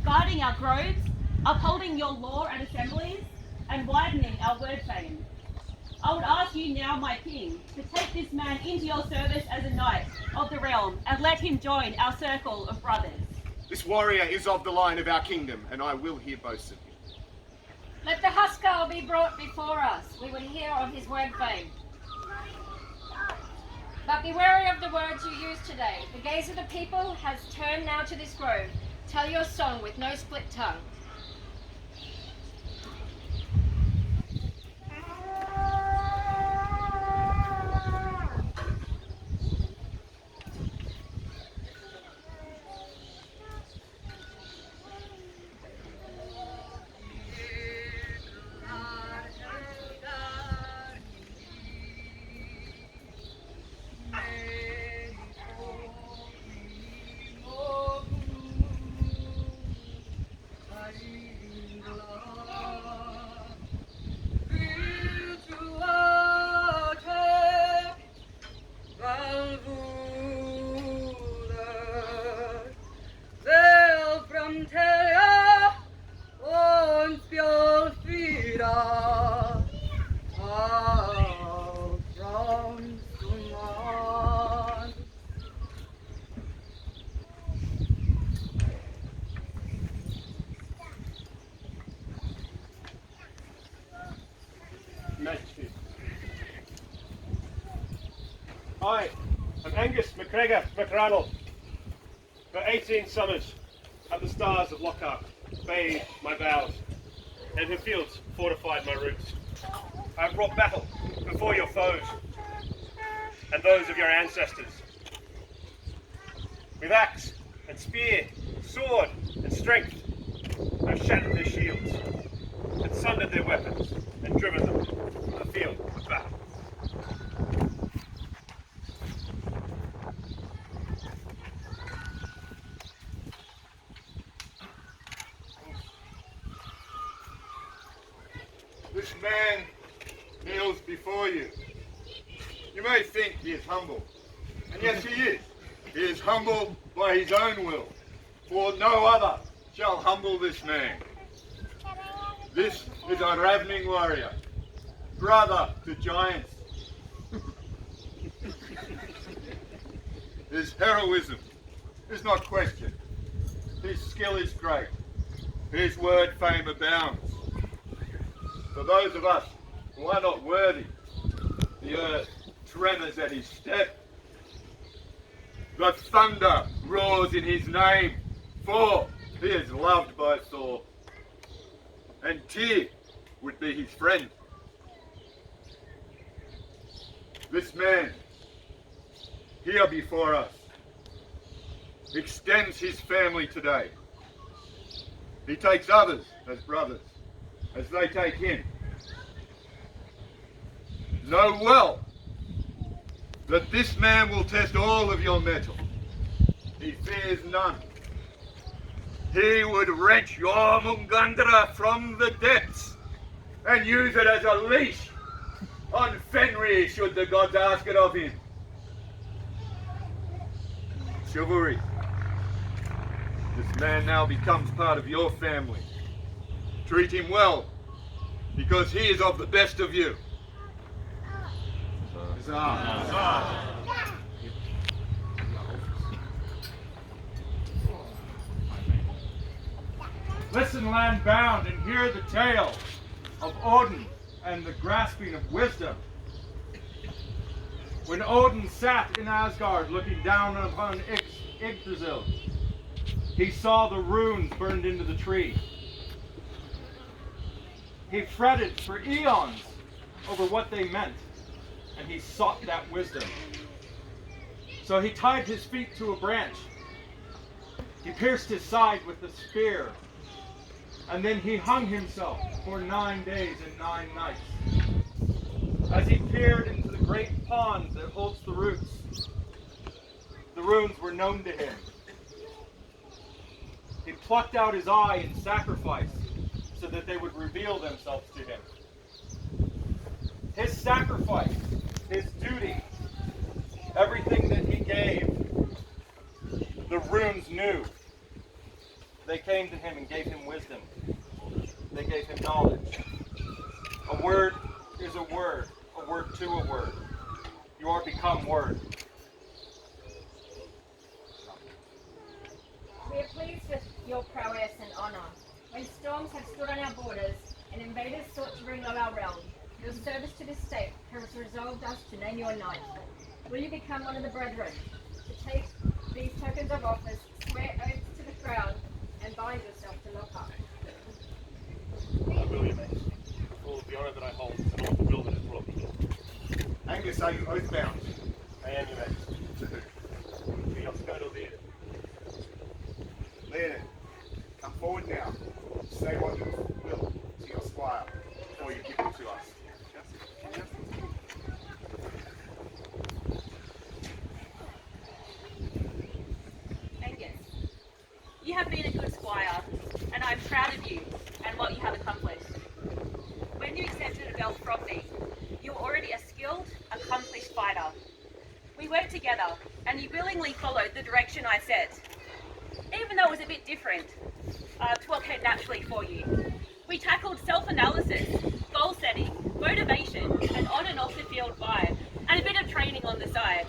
guarding our groves, upholding your law and assemblies, and widening our word fame. I would ask you now, my king, to take this man into your service as a knight of the realm, and let him join our circle of brothers. This warrior is of the line of our kingdom, and I will hear boast of him. Let the Huscarl be brought before us. We will hear of his word fame. But be wary of the words you use today. The gaze of the people has turned now to this grove. Tell your song with no split tongue. I am Angus MacGregor MacRannell. For 18 summers have the stars of Lochac bathed my vows, and her fields fortified my roots. I have brought battle before your foes and those of your ancestors. With axe and spear, sword and strength, I've shattered their shields, and sundered their weapons, and driven them from the field of battle. This man kneels before you. You may think he is humble, and yes he is. He is humble by his own will, for no other shall humble this man. This is a ravening warrior, brother to giants. His heroism is not questioned. His skill is great. His word fame abounds. For those of us who are not worthy, the earth tremors at his step. The thunder roars in his name, for he is loved by Thor, and Tyr would be his friend. This man, here before us, extends his family today. He takes others as brothers, as they take him. Know well that this man will test all of your mettle. He fears none. He would wrench your Mungandra from the depths and use it as a leash on Fenrir should the gods ask it of him. Chivalry. This man now becomes part of your family. Treat him well, because he is of the best of you. Listen, land bound, and hear the tale of Odin and the grasping of wisdom. When Odin sat in Asgard looking down upon Yggdrasil, he saw the runes burned into the tree. He fretted for eons over what they meant, and he sought that wisdom. So he tied his feet to a branch. He pierced his side with the spear, and then he hung himself for 9 days and 9 nights. As he peered into the great pond that holds the roots, the runes were known to him. He plucked out his eye in sacrifice so that they would reveal themselves to him. His sacrifice, his duty, everything that he gave, the runes knew. They came to him and gave him wisdom. They gave him knowledge. A word is a word to a word. You are become word. We are pleased with your prowess and honor. When storms have stood on our borders and invaders sought to bring low our realm, your service to this state has resolved us to name your knight. Will you become one of the brethren, to take these tokens of office, swear oaths to the crown, and bind yourself to Lochac? I will, your majesty. For all the honour that I hold and all the will that is brought me here. Angus, are you oath bound? I am, your majesty. To who? To your Colonel Lear. Leonard, come forward now. Say what you will to your squire before you give him to us. Angus, you have been a good squire, and I am proud of you and what you have accomplished. When you accepted a belt from me, you were already a skilled, accomplished fighter. We worked together, and you willingly followed the direction I set. Even though it was a bit different to what came naturally for you. We tackled self-analysis, goal setting, motivation, and on and off the field vibe, and a bit of training on the side.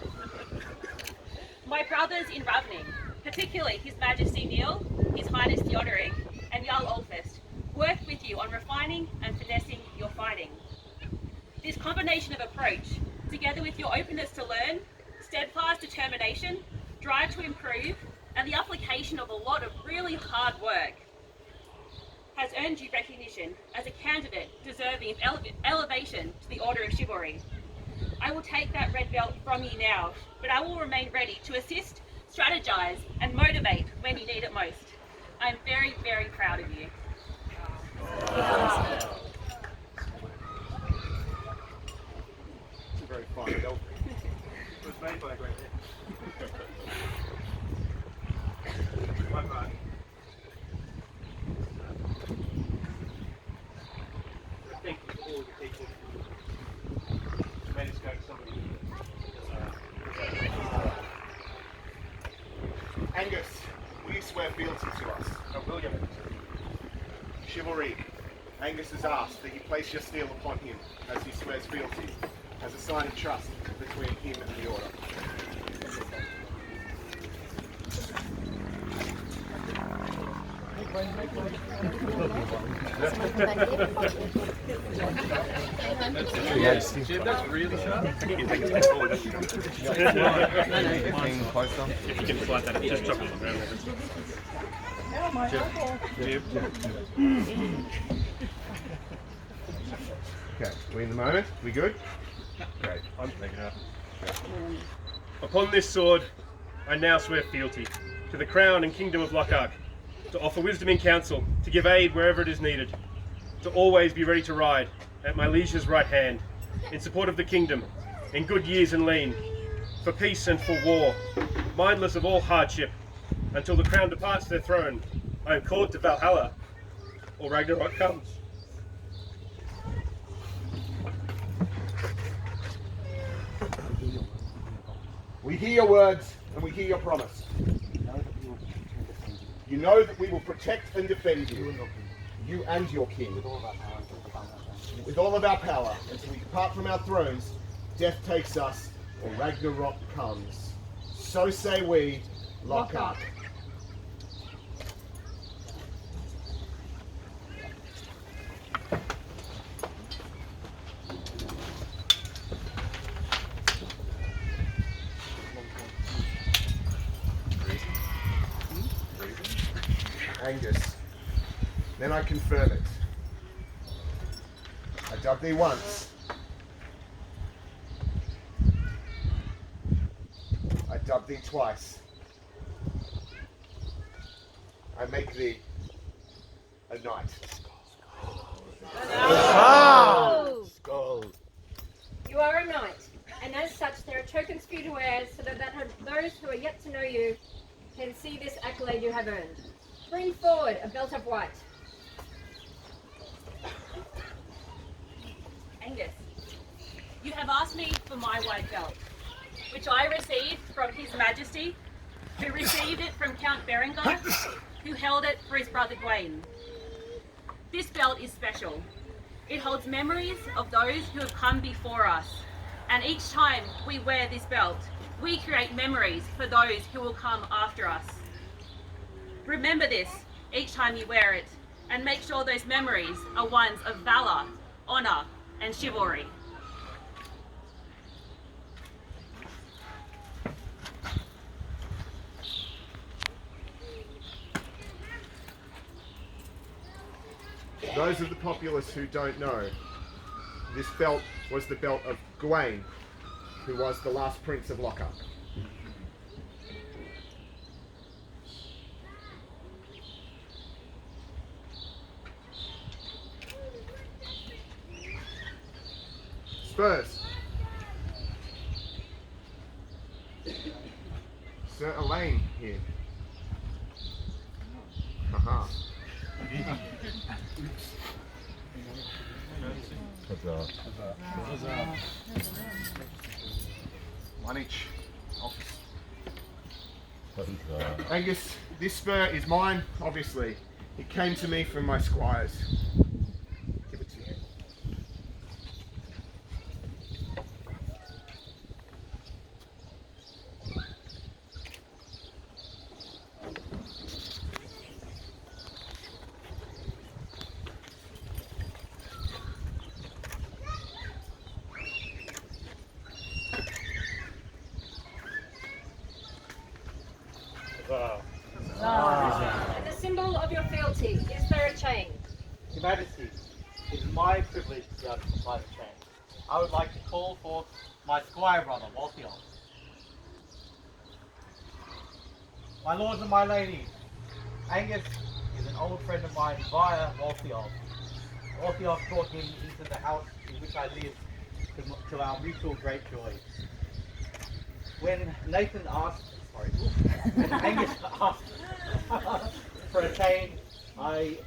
My brothers in Ravning, particularly His Majesty Neil, His Highness Theodoric, and Jarl Ulfist, worked with you on refining and finessing your fighting. This combination of approach, together with your openness to learn, steadfast determination, drive to improve, and the application of a lot of really hard work, has earned you recognition as a candidate deserving of elevation to the Order of Chivalry. I will take that red belt from you now, but I will remain ready to assist, strategize, and motivate when you need it most. I'm very, very proud of you. It's a very fine belt. It was made by a great man. My part. Thank you for all your teaching. You made us go to somebody. Angus, will you swear fealty to us? I will, your majesty. Chivalry. Angus has asked that you place your steel upon him as he swears fealty, as a sign of trust between him and the Order. That's really sharp. If you can slide that, just drop it on the ground. Okay, we in the moment? We good? Great. I'm taking it up. Upon this sword, I now swear fealty to the crown and kingdom of Lochac, to offer wisdom in council, to give aid wherever it is needed, to always be ready to ride at my liege's right hand, in support of the kingdom, in good years and lean, for peace and for war, mindless of all hardship, until the crown departs their throne. I am called to Valhalla, or Ragnarok comes. We hear your words and we hear your promise. You know that we will protect and defend you, you and your king, with all of our power, until we depart from our thrones, death takes us, or Ragnarok comes. So say we, Lochac. Angus, then I confirm it. I dub thee once. I dub thee twice. I make thee a knight. You are a knight, and as such there are tokens for you to wear so that those who are yet to know you can see this accolade you have earned. Bring forward a belt of white. Angus, you have asked me for my white belt, which I received from His Majesty, who received it from Count Berengar, who held it for his brother Gawain. This belt is special. It holds memories of those who have come before us, and each time we wear this belt, we create memories for those who will come after us. Remember this each time you wear it, and make sure those memories are ones of valour, honour, and chivalry. Those of the populace who don't know, this belt was the belt of Gawain, who was the last prince of Lochac. Spurs. Syr Aonghus here. Haha. One each. Office. Angus, this spur is mine, obviously. It came to me from my squires. Give it to you. And the symbol of your fealty, is there a chain? Your Majesty, it is my privilege to be able to supply the chain. I would like to call forth my squire brother, Lochac. My lords and my ladies, Angus is an old friend of mine via Lochac. Lochac brought him into the house in which I live to our mutual great joy. When Nathan asked, when Angus asked for a chain, I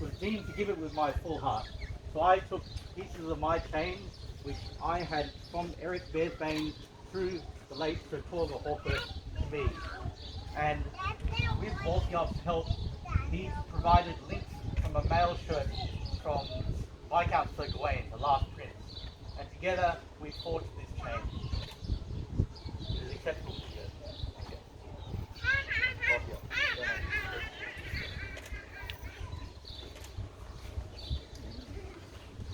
was deemed to give it with my full heart. So I took pieces of my chain, which I had from Eric Bearsbane through the late Syr Aonghus to me. And with Lochac's help, he provided links from a mail shirt from Viscount Syr Gawain, the last prince. And together we forged this chain. It is acceptable to you.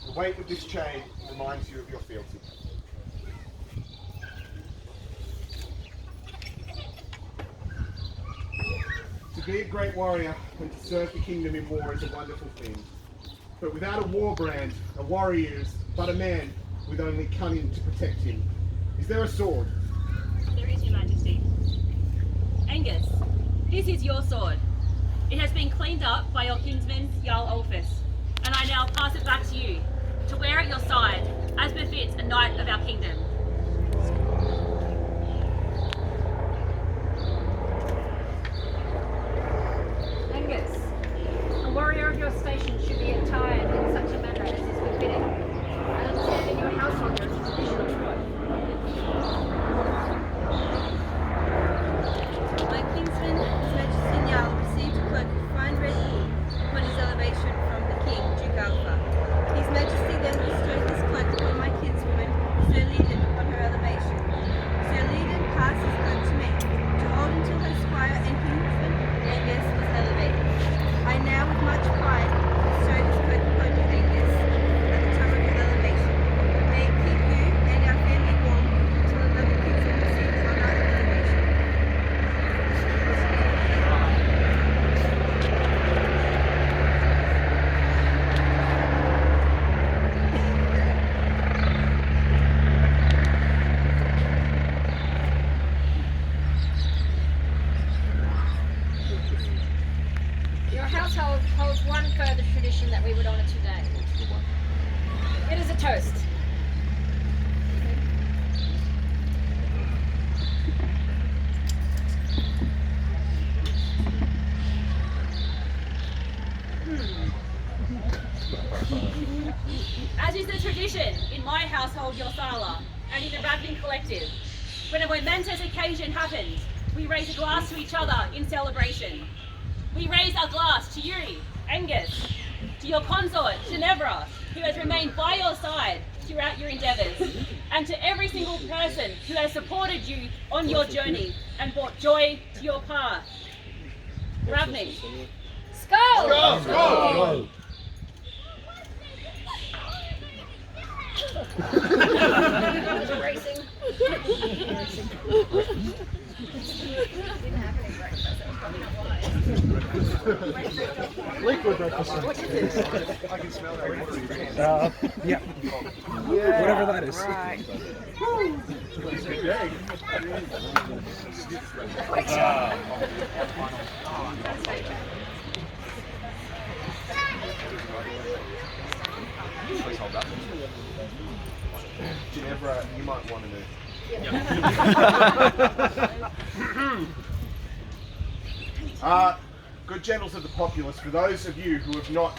The weight of this chain reminds you of your fealty. To be a great warrior and to serve the kingdom in war is a wonderful thing. But without a war brand, a warrior is but a man with only cunning to protect him. Is there a sword? There is, Your Majesty. Angus, this is your sword. It has been cleaned up by your kinsman, Syr Aonghus, and I now pass it back to you, to wear at your side, as befits a knight of our kingdom. Angus, a warrior of your station should be attired in such a manner as is befitting. I understand in your household there is a tradition of choice. My kinsman, His Majesty Niall, received a cloak of fine red wool upon his elevation from the King, Duke Alpha. His Majesty then bestowed this cloak upon my kinswoman, Syr Leiden, upon her elevation. Syr Leiden passed his cloak to me, to hold until her squire and kinsman, Angus, was elevated. I now, with much pride, bestow this cloak upon you, Angus, at the time of your elevation. May it keep you and our family warm until another kinsman receives the honour of elevation. Your household holds one further tradition that we would honour today. It is a toast. As is the tradition in my household, Yossala, and in the Radlin Collective, when a momentous occasion happens, we raise a glass to each other in celebration. We raise our glass to Syr Aonghus, to your consort, Ginevra, who has remained by your side throughout your endeavours, and to every single person who has supported you on your journey and brought joy to your path. Ravni. Skull! Go! Racing. Liquid breakfast. I can smell that. Yeah. Whatever that is. Right. Please hold that. Ginevra, you might want to move. Good generals of the populace, for those of you who have not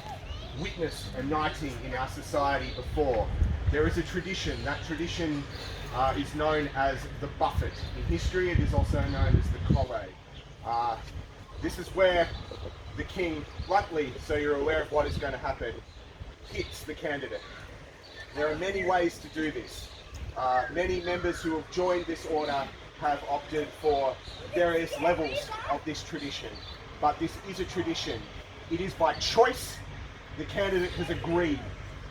witnessed a knighting in our society before, there is a tradition. That tradition is known as the buffet. In history, it is also known as the collet. This is where the king, bluntly, so you're aware of what is going to happen, hits the candidate. There are many ways to do this. Many members who have joined this order have opted for various levels of this tradition, but this is a tradition. It is by choice. The candidate has agreed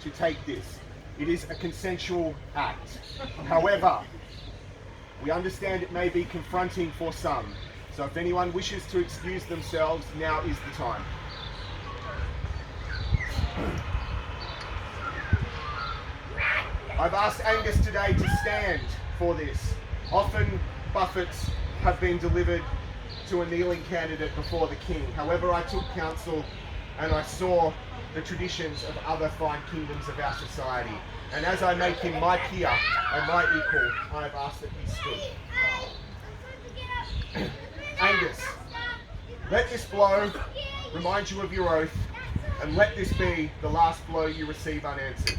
to take this. It is a consensual act. However, we understand it may be confronting for some, so if anyone wishes to excuse themselves, now is the time. I've asked Angus today to stand for this. Often buffets have been delivered to a kneeling candidate before the king. However, I took counsel and I saw the traditions of other fine kingdoms of our society. And as I make him my peer and my equal, I have asked that he stood. Angus, let this blow remind you of your oath, and let this be the last blow you receive unanswered.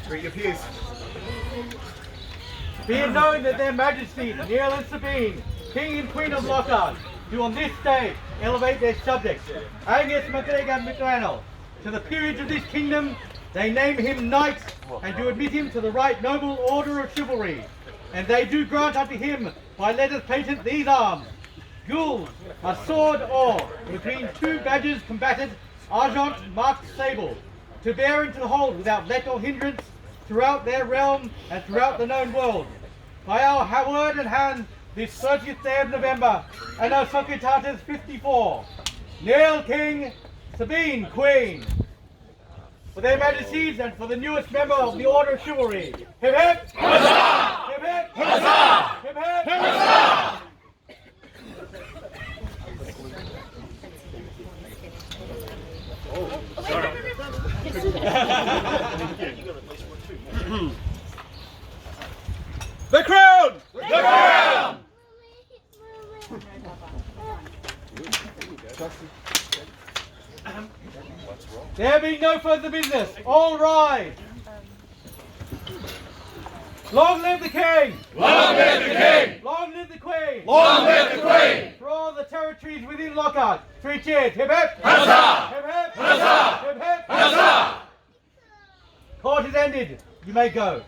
Greet your peers. Be it known that their Majesties, Neil and Sabine, King and Queen of Lochac, do on this day elevate their subjects, Aonghus MacGregor MacDonald, to the peerage of this kingdom. They name him knight and do admit him to the right noble order of chivalry. And they do grant unto him by letters patent these arms: gules, a sword or between two badges combated, argent marked sable, to bear and to hold without let or hindrance throughout their realm and throughout the known world. By our word and hand, this 30th day of November, Anno Societatis 54, Neil King, Sabine Queen. For their Majesties and for the newest member of the Order of Chivalry, hip hip! Huzzah! Hip hip! Huzzah! Hip hip! Huzzah! The crown! The crown! There being no further business, all rise. Long live the King! Long live the king! Long live the Queen! Long live the queen! For all the territories within Lochac, 3 cheers. Hip hip! Huzzah! Hip hip! Huzzah! Hip hip! Huzzah! Court is ended. You may go.